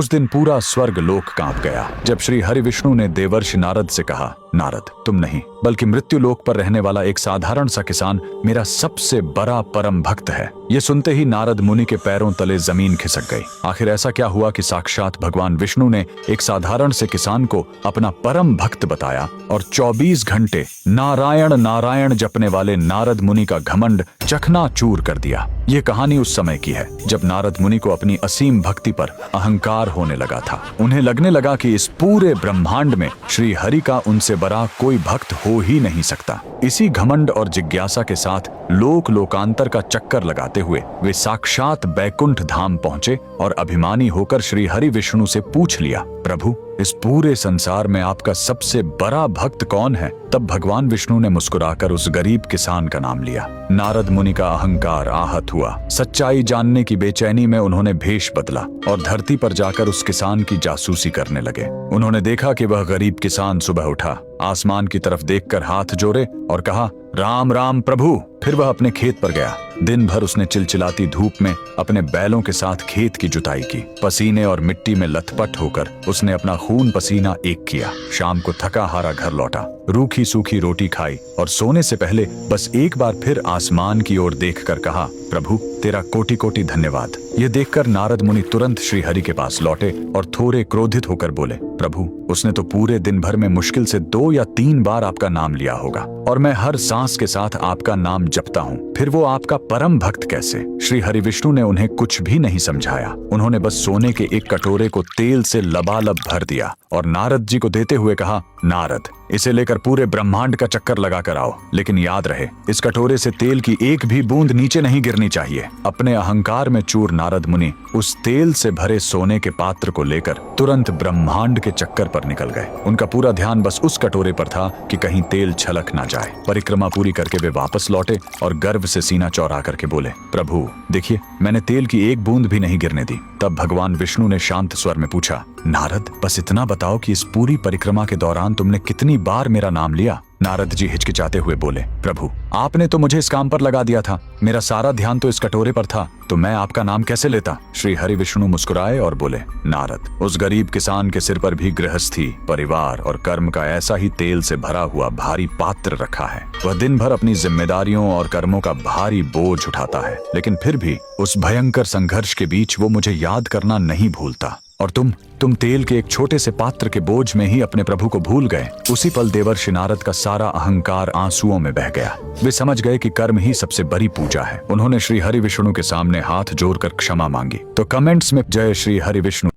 उस दिन पूरा स्वर्ग लोक कांप गया जब श्री हरि विष्णु ने देवर्षि नारद से कहा, नारद, तुम नहीं बल्कि मृत्यु लोक पर रहने वाला एक साधारण सा किसान मेरा सबसे बड़ा परम भक्त है। ये सुनते ही नारद मुनि के पैरों तले जमीन खिसक गई। आखिर ऐसा क्या हुआ कि साक्षात भगवान विष्णु ने एक साधारण से किसान को अपना परम भक्त बताया और 24 घंटे नारायण नारायण जपने वाले नारद मुनि का घमंड चकनाचूर कर दिया। ये कहानी उस समय की है जब नारद मुनि को अपनी असीम भक्ति पर अहंकार होने लगा था। उन्हें लगने लगा कि इस पूरे ब्रह्मांड में श्री हरि का उनसे बड़ा कोई भक्त हो ही नहीं सकता। इसी घमंड और जिज्ञासा के साथ लोक लोकांतर का चक्कर लगाते हुए वे साक्षात बैकुंठ धाम पहुंचे और अभिमानी होकर श्री हरि विष्णु से पूछ लिया, प्रभु, इस पूरे संसार में आपका सबसे बड़ा भक्त कौन है? तब भगवान विष्णु ने मुस्कुराकर उस गरीब किसान का नाम लिया। नारद मुनि का अहंकार आहत हुआ। सच्चाई जानने की बेचैनी में उन्होंने भेष बदला और धरती पर जाकर उस किसान की जासूसी करने लगे। उन्होंने देखा कि वह गरीब किसान सुबह उठा, आसमान की तरफ देखकर हाथ जोड़े और कहा, राम राम प्रभु। फिर वह अपने खेत पर गया। दिन भर उसने चिलचिलाती धूप में अपने बैलों के साथ खेत की जुताई की। पसीने और मिट्टी में लथपथ होकर उसने अपना खून पसीना एक किया। शाम को थका हारा घर लौटा, रूखी सूखी रोटी खाई और सोने से पहले बस एक बार फिर आसमान की ओर देखकर कहा, प्रभु, तेरा कोटि कोटि धन्यवाद। ये देखकर नारद मुनि तुरंत श्री हरि के पास लौटे और थोड़े क्रोधित होकर बोले, प्रभु, उसने तो पूरे दिन भर में मुश्किल से 2 या 3 बार आपका नाम लिया होगा और मैं हर सांस के साथ आपका नाम जपता हूँ, फिर वो आपका परम भक्त कैसे? श्री हरि विष्णु ने उन्हें कुछ भी नहीं समझाया। उन्होंने बस सोने के एक कटोरे को तेल से लबालब भर दिया और नारद जी को देते हुए कहा, नारद, इसे लेकर पूरे ब्रह्मांड का चक्कर लगा कर आओ, लेकिन याद रहे, इस कटोरे से तेल की एक भी बूंद नीचे नहीं गिरनी चाहिए। अपने अहंकार में चूर नारद मुनि उस तेल से भरे सोने के पात्र को लेकर तुरंत ब्रह्मांड के चक्कर पर निकल गए। उनका पूरा ध्यान बस उस कटोरे पर था कि कहीं तेल छलक ना जाए। परिक्रमा पूरी करके वे वापस लौटे और गर्व से सीना चौड़ा करके बोले, प्रभु, देखिए, मैंने तेल की एक बूंद भी नहीं गिरने दी। तब भगवान विष्णु ने शांत स्वर में पूछा, नारद, बस इतना बताओ कि इस पूरी परिक्रमा के दौरान तुमने कितनी बार मेरा नाम लिया? नारद जी हिचकिचाते हुए बोले, प्रभु, आपने तो मुझे इस काम पर लगा दिया था, मेरा सारा ध्यान तो इस कटोरे पर था, तो मैं आपका नाम कैसे लेता? श्री हरि विष्णु मुस्कुराए और बोले, नारद, उस गरीब किसान के सिर पर भी गृहस्थी, परिवार और कर्म का ऐसा ही तेल से भरा हुआ भारी पात्र रखा है। वह दिन भर अपनी जिम्मेदारियों और कर्मों का भारी बोझ उठाता है, लेकिन फिर भी उस भयंकर संघर्ष के बीच वो मुझे याद करना नहीं भूलता। और तुम तेल के एक छोटे से पात्र के बोझ में ही अपने प्रभु को भूल गए। उसी पल देवर्षि नारद का सारा अहंकार आंसुओं में बह गया। वे समझ गए कि कर्म ही सबसे बड़ी पूजा है। उन्होंने श्री हरि विष्णु के सामने हाथ जोड़कर क्षमा मांगी। तो कमेंट्स में जय श्री हरि विष्णु